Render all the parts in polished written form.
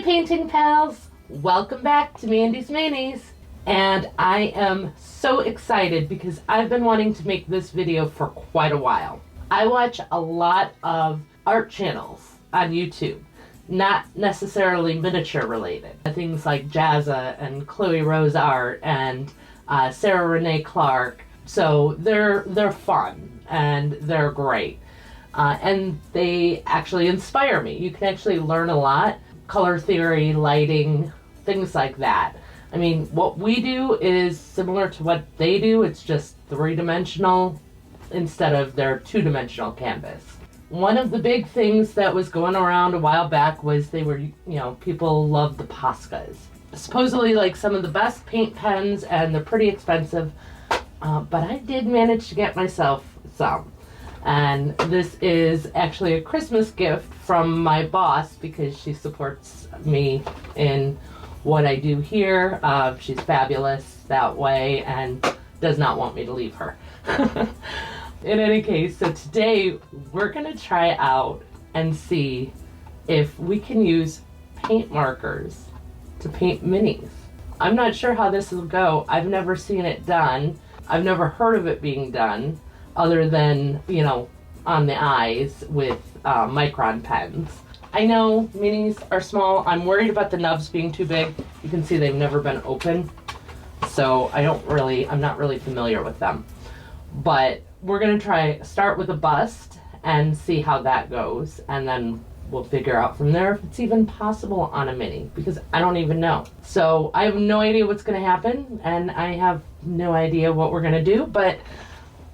Hey painting pals, welcome back to Mandy's Manis. And I am so excited because I've been wanting to make this video for quite a while. I watch a lot of art channels on YouTube, not necessarily miniature related. Things like Jazza and Chloe Rose Art and Sarah Renee Clark. So they're fun and they're great. And they actually inspire me. You can actually learn a lot. Color theory, lighting, things like that. I mean, what we do is similar to what they do. It's just three-dimensional instead of their two-dimensional canvas. One of the big things that was going around a while back was they were, people love the Poscas. Supposedly like some of the best paint pens, and they're pretty expensive, but I did manage to get myself some. And this is actually a Christmas gift from my boss because she supports me in what I do here. She's fabulous that way and does not want me to leave her. In any case, so today we're gonna try out and see if we can use paint markers to paint minis. I'm not sure how this will go. I've never seen it done. I've never heard of it being done other than, on the eyes with micron pens. I know minis are small. I'm worried about the nubs being too big. You can see they've never been open, so I'm not really familiar with them. But we're gonna start with a bust and see how that goes, and then we'll figure out from there if it's even possible on a mini, because I don't even know. So I have no idea what's gonna happen, and I have no idea what we're gonna do, but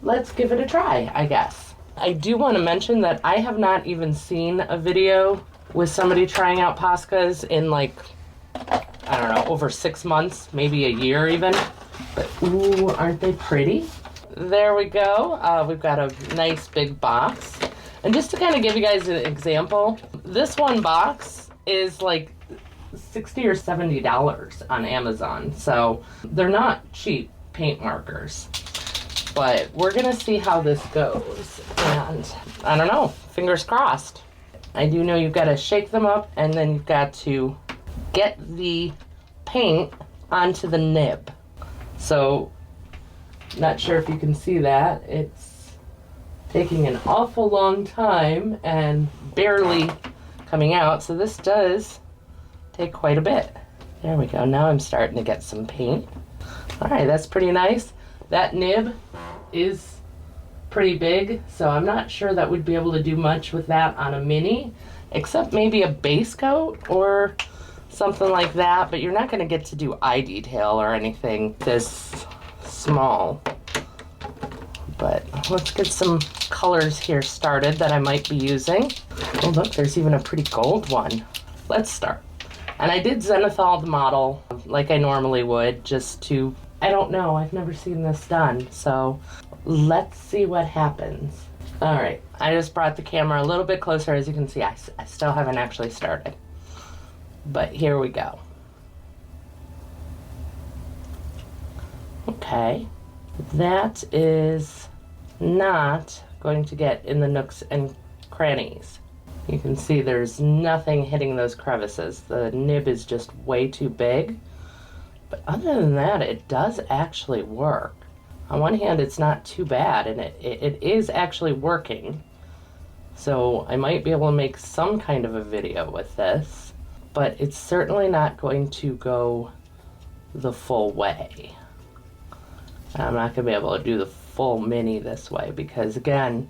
let's give it a try, I guess. I do want to mention that I have not even seen a video with somebody trying out Poscas in over 6 months, maybe a year even. But ooh, aren't they pretty? There we go. We've got a nice big box. And just to kind of give you guys an example, this one box is like $60 or $70 on Amazon. So they're not cheap paint markers. But we're gonna see how this goes, and I don't know, fingers crossed. I do know you've got to shake them up, and then you've got to get the paint onto the nib. So, not sure if you can see that. It's taking an awful long time and barely coming out, so this does take quite a bit. There we go, now I'm starting to get some paint. All right, that's pretty nice. That nib is pretty big, so I'm not sure that we'd be able to do much with that on a mini, except maybe a base coat or something like that, but you're not going to get to do eye detail or anything this small. But let's get some colors here started that I might be using. Oh look, there's even a pretty gold one. Let's start. And I did zenithal the model like I normally would, just to, I don't know, I've never seen this done, so let's see what happens. All right, I just brought the camera a little bit closer. As you can see, I still haven't actually started, but here we go. Okay, that is not going to get in the nooks and crannies. You can see there's nothing hitting those crevices. The nib is just way too big. But other than that, it does actually work. On one hand, it's not too bad, and it is actually working. So I might be able to make some kind of a video with this, but it's certainly not going to go the full way. I'm not going to be able to do the full mini this way because, again,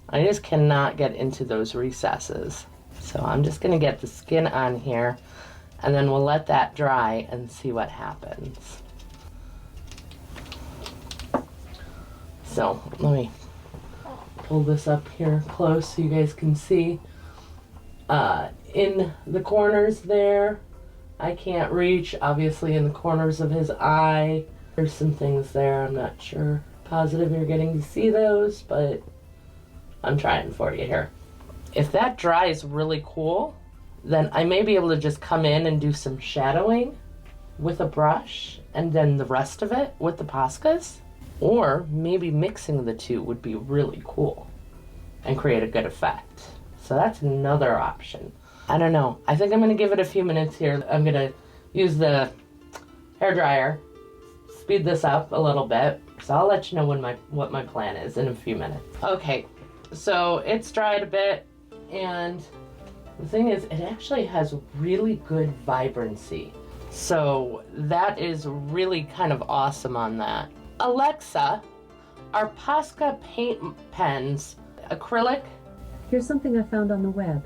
I just cannot get into those recesses. So I'm just going to get the skin on here, and then we'll let that dry and see what happens. So let me pull this up here close so you guys can see. In the corners there, I can't reach. Obviously in the corners of his eye, there's some things there. I'm not sure positive you're getting to see those, but I'm trying for you here. If that dries really cool, then I may be able to just come in and do some shadowing with a brush and then the rest of it with the Poscas. Or maybe mixing the two would be really cool and create a good effect. So that's another option. I don't know. I think I'm going to give it a few minutes here. I'm going to use the hairdryer, speed this up a little bit. So I'll let you know what my plan is in a few minutes. Okay, so it's dried a bit, and the thing is, it actually has really good vibrancy. So that is really kind of awesome on that. Alexa, are Posca paint pens acrylic? Here's something I found on the web.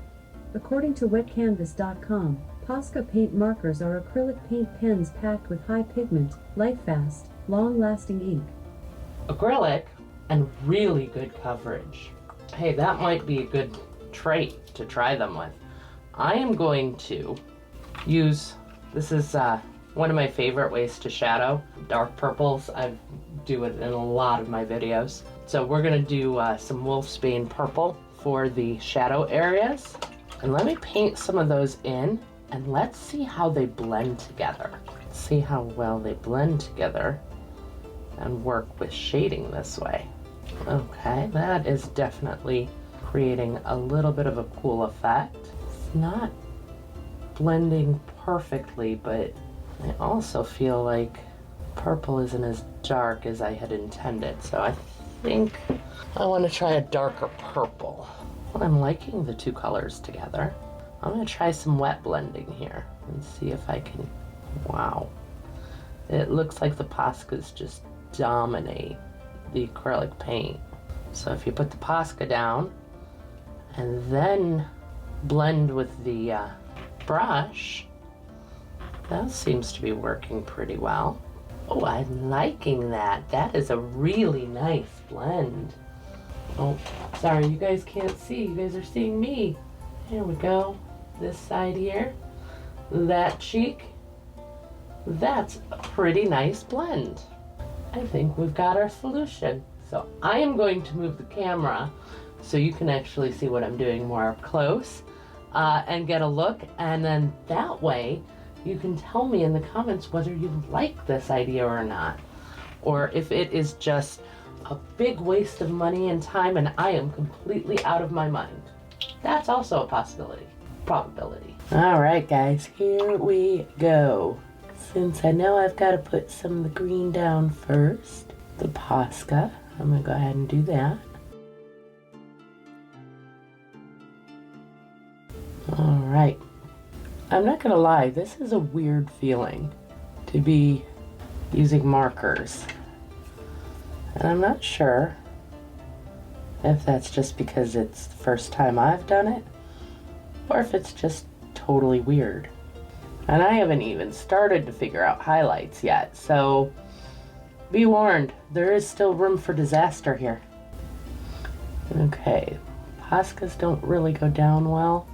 According to wetcanvas.com, Posca paint markers are acrylic paint pens packed with high pigment, light-fast, long-lasting ink. Acrylic and really good coverage. Hey, that might be a good trait to try them with. I am going to use, this is one of my favorite ways to shadow, dark purples. I do it in a lot of my videos. So we're gonna do some Wolfsbane purple for the shadow areas. And let me paint some of those in, and let's see how they blend together. Let's see how well they blend together and work with shading this way. Okay, that is definitely creating a little bit of a cool effect. It's not blending perfectly, but I also feel like purple isn't as dark as I had intended. So I think I want to try a darker purple. Well, I'm liking the two colors together. I'm going to try some wet blending here and see if I can, wow. It looks like the Poscas just dominate the acrylic paint. So if you put the Posca down and then blend with the brush, that seems to be working pretty well. Oh, I'm liking that. That is a really nice blend. Oh, sorry, you guys can't see. You guys are seeing me. Here we go. This side here. That cheek. That's a pretty nice blend. I think we've got our solution. So I am going to move the camera so you can actually see what I'm doing more up close and get a look. And then that way you can tell me in the comments whether you like this idea or not. Or if it is just a big waste of money and time and I am completely out of my mind. That's also a possibility. Probability. All right, guys, here we go. Since I know I've got to put some of the green down first, the Posca, I'm going to go ahead and do that. All right. I'm not going to lie, this is a weird feeling to be using markers. And I'm not sure if that's just because it's the first time I've done it, or if it's just totally weird. And I haven't even started to figure out highlights yet, so be warned, there is still room for disaster here. Okay, Poscas don't really go down well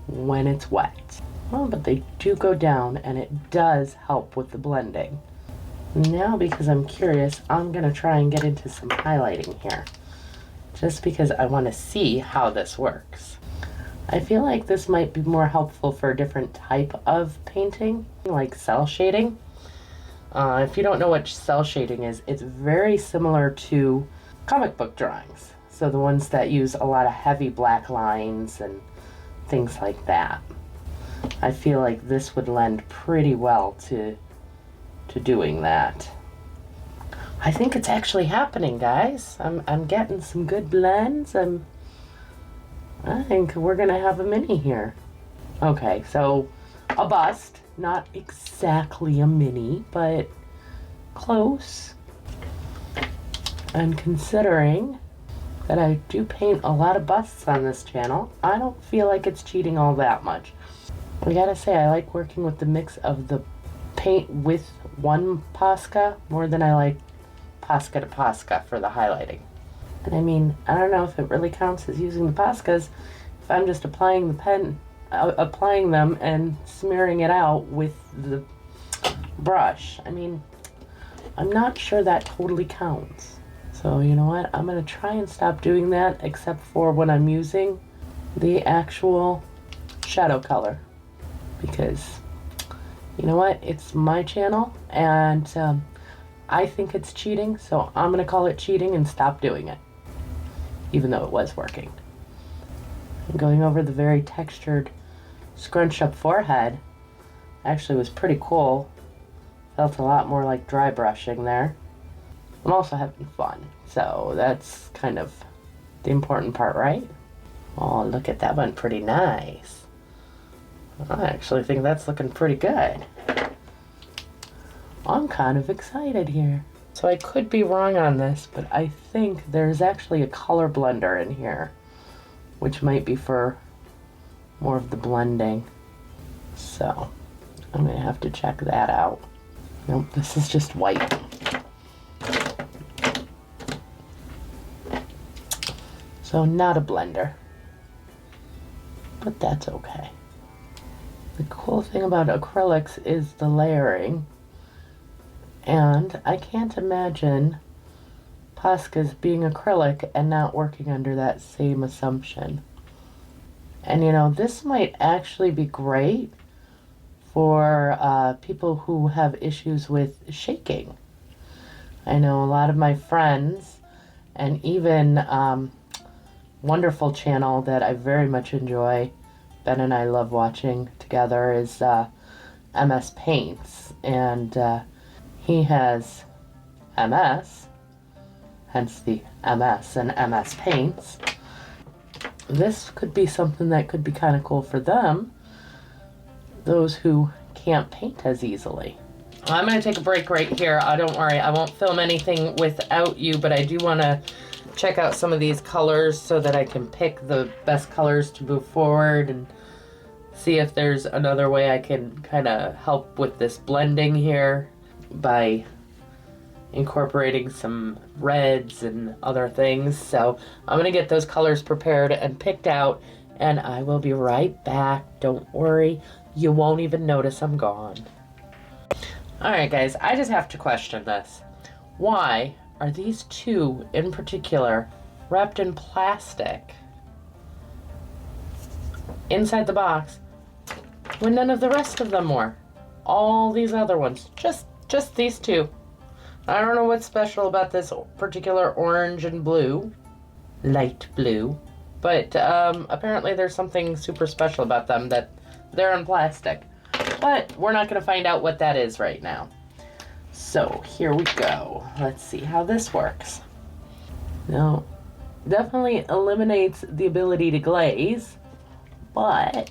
when it's wet. Well, but they do go down, and it does help with the blending. Now, because I'm curious, I'm gonna try and get into some highlighting here, just because I want to see how this works. I feel like this might be more helpful for a different type of painting, like cell shading. If you don't know what cell shading is, it's very similar to comic book drawings. So the ones that use a lot of heavy black lines and things like that. I feel like this would lend pretty well to doing that. I think it's actually happening, guys. I'm getting some good blends. I think we're gonna have a mini here. Okay, so a bust, not exactly a mini, but close. And considering that I do paint a lot of busts on this channel, I don't feel like it's cheating all that much. I gotta say, I like working with the mix of the paint with one Posca more than I like Posca to Posca for the highlighting. And I mean, I don't know if it really counts as using the Poscas if I'm just applying the pen, applying them and smearing it out with the brush. I mean, I'm not sure that totally counts. So you know what, I'm gonna try and stop doing that except for when I'm using the actual shadow color, because you know what, it's my channel and I think it's cheating, so I'm gonna call it cheating and stop doing it, even though it was working. I'm going over the very textured scrunched up forehead actually was pretty cool. Felt a lot more like dry brushing there. I'm also having fun, so that's kind of the important part, right? Oh, look at that one, pretty nice. I actually think that's looking pretty good. I'm kind of excited here. So I could be wrong on this, but I think there's actually a color blender in here, which might be for more of the blending. So I'm gonna have to check that out. Nope, this is just white. So not a blender, but that's okay. The cool thing about acrylics is the layering, and I can't imagine Posca's being acrylic and not working under that same assumption. And you know, this might actually be great for people who have issues with shaking. I know a lot of my friends, and even wonderful channel that I very much enjoy, Ben and I love watching together, is MS Paints, and he has MS, hence the MS and MS Paints. This could be something that could be kind of cool for them, those who can't paint as easily. I'm going to take a break right here. Don't worry, I won't film anything without you, but I do want to check out some of these colors so that I can pick the best colors to move forward and see if there's another way I can kind of help with this blending here by incorporating some reds and other things. So I'm going to get those colors prepared and picked out, and I will be right back. Don't worry, you won't even notice I'm gone. Alright guys, I just have to question this. Why are these two in particular wrapped in plastic inside the box when none of the rest of them were? All these other ones, just these two. I don't know what's special about this particular orange and blue, light blue, but apparently there's something super special about them that they're in plastic. But we're not going to find out what that is right now. So here we go. Let's see how this works. Now, definitely eliminates the ability to glaze, but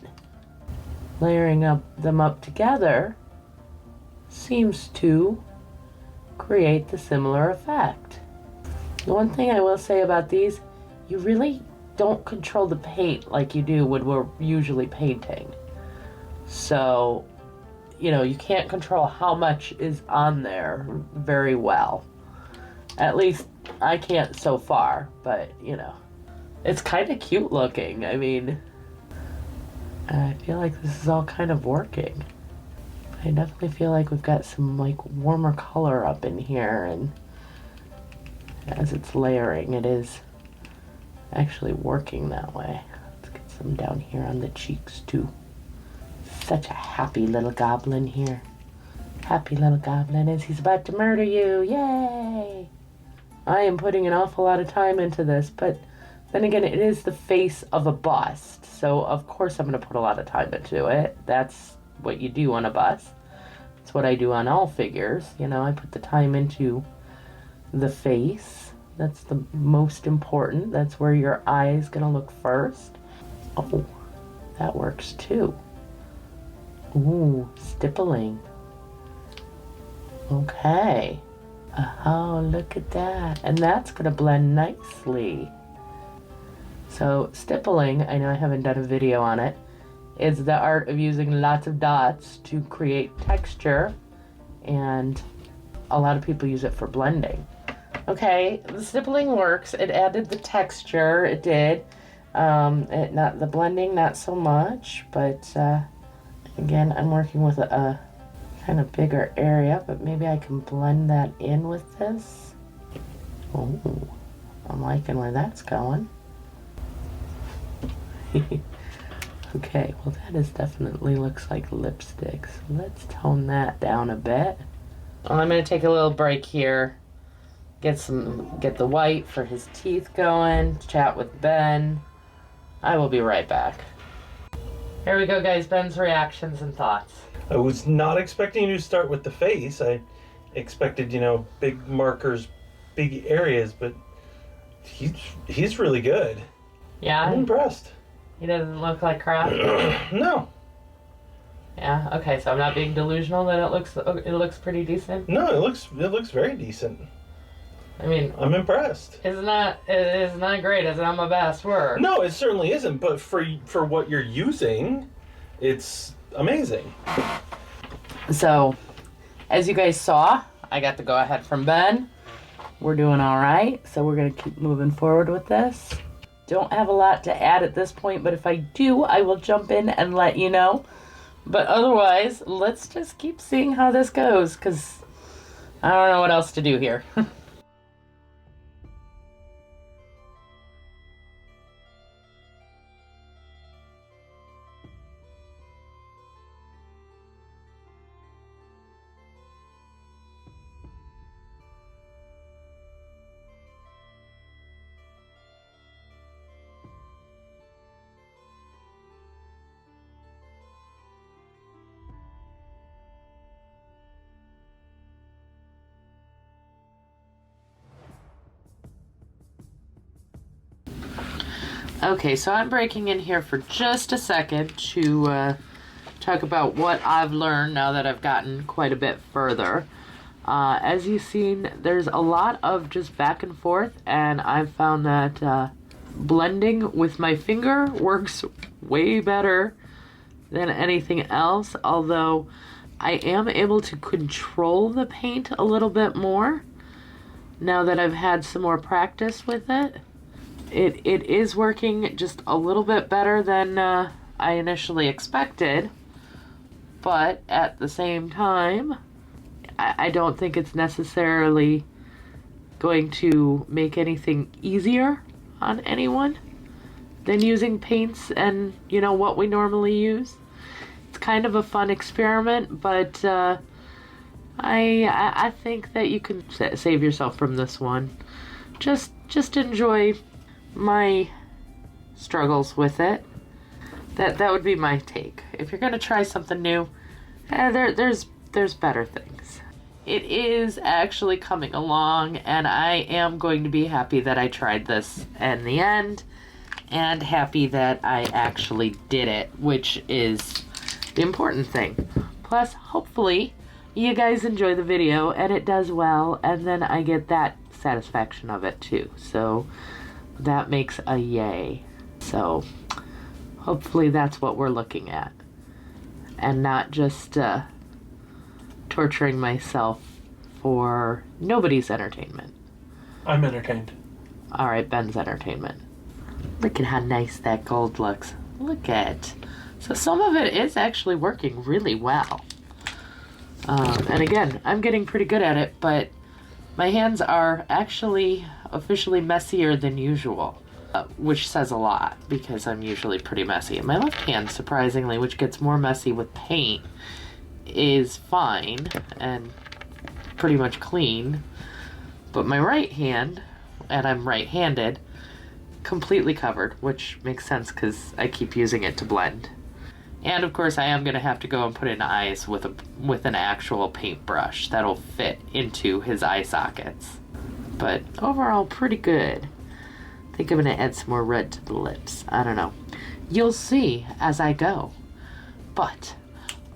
layering them up together seems to create the similar effect. The one thing I will say about these, you really don't control the paint like you do when we're usually painting. So, you know, you can't control how much is on there very well. At least I can't so far, but you know, it's kind of cute looking. I mean, I feel like this is all kind of working. I definitely feel like we've got some like warmer color up in here, and as it's layering, it is actually working that way. Let's get some down here on the cheeks too. Such a happy little goblin here. Happy little goblin as he's about to murder you. Yay! I am putting an awful lot of time into this, but then again, it is the face of a bust, so of course I'm going to put a lot of time into it. That's what you do on a bust. That's what I do on all figures. You know, I put the time into the face. That's the most important. That's where your eye is going to look first. Oh, that works too. Ooh, stippling. Okay. Oh, look at that. And that's going to blend nicely. So, stippling, I know I haven't done a video on it, is the art of using lots of dots to create texture, and a lot of people use it for blending. Okay, the stippling works. It added the texture, it did. Not the blending, not so much, but again, I'm working with a kind of bigger area, but maybe I can blend that in with this. Oh, I'm liking where that's going. Okay, well that is definitely looks like lipstick, so let's tone that down a bit. Well, I'm going to take a little break here, get the white for his teeth going, chat with Ben. I will be right back. Here we go, guys. Ben's reactions and thoughts. I was not expecting you to start with the face. I expected, big markers, big areas, but he's really good. Yeah? I'm impressed. He doesn't look like crap? No. Yeah, okay, so I'm not being delusional that it looks pretty decent? No, it looks very decent. I mean, I'm impressed. It's not great. It's not my best work. No, it certainly isn't, but for what you're using, it's amazing. So, as you guys saw, I got the go-ahead from Ben. We're doing all right, so we're going to keep moving forward with this. Don't have a lot to add at this point, but if I do, I will jump in and let you know. But otherwise, let's just keep seeing how this goes, because I don't know what else to do here. Okay, so I'm breaking in here for just a second to talk about what I've learned now that I've gotten quite a bit further. As you've seen, there's a lot of just back and forth, and I've found that blending with my finger works way better than anything else, although I am able to control the paint a little bit more now that I've had some more practice with it. It is working just a little bit better than I initially expected, but at the same time, I don't think it's necessarily going to make anything easier on anyone than using paints and, what we normally use. It's kind of a fun experiment, but I think that you can save yourself from this one. Just enjoy my struggles with it. That would be my take. If you're gonna try something new, there's better things. It is actually coming along, and I am going to be happy that I tried this in the end, and happy that I actually did it, which is the important thing. Plus, hopefully, you guys enjoy the video and it does well, and then I get that satisfaction of it too. So that makes a yay. So hopefully that's what we're looking at, and not just torturing myself for nobody's entertainment. I'm entertained. All right, Ben's entertainment. Look at how nice that gold looks. Look at. So some of it is actually working really well. And again, I'm getting pretty good at it, but my hands are actually officially messier than usual, which says a lot because I'm usually pretty messy. And my left hand, surprisingly, which gets more messy with paint, is fine and pretty much clean. But my right hand, and I'm right-handed, completely covered, which makes sense because I keep using it to blend. And of course I am going to have to go and put in eyes with an actual paintbrush that'll fit into his eye sockets. But overall, pretty good. I think I'm going to add some more red to the lips. I don't know. You'll see as I go. But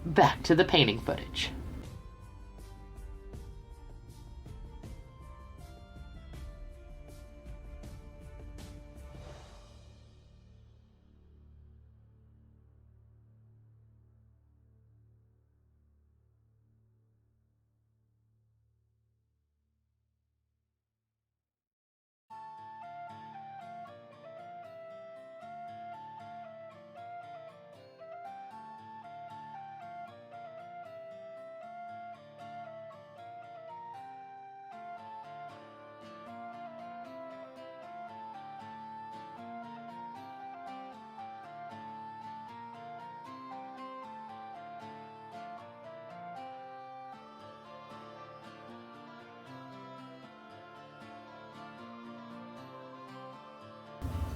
back to the painting footage.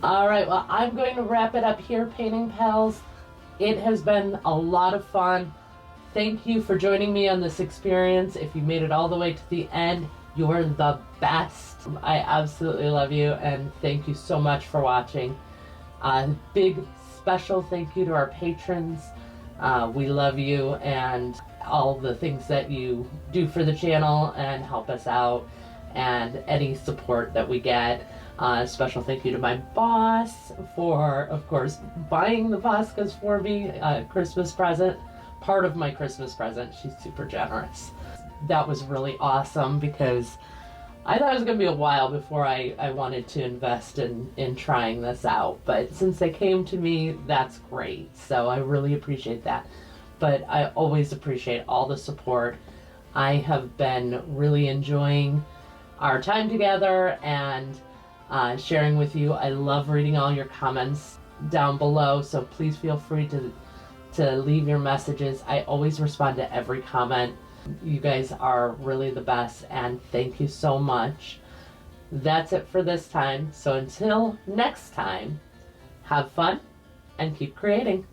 All right, well, I'm going to wrap it up here, Painting Pals. It has been a lot of fun. Thank you for joining me on this experience. If you made it all the way to the end, you're the best. I absolutely love you, and thank you so much for watching. Big special thank you to our patrons. We love you and all the things that you do for the channel and help us out, and any support that we get. Special thank you to my boss for, of course, buying the Poscas for me, Christmas present, part of my Christmas present. She's super generous. That was really awesome because I thought it was going to be a while before I wanted to invest in trying this out, but since they came to me, that's great. So I really appreciate that. But I always appreciate all the support. I have been really enjoying our time together and sharing with you. I love reading all your comments down below, so please feel free to leave your messages. I always respond to every comment. You guys are really the best, and thank you so much. That's it for this time. So until next time, have fun and keep creating.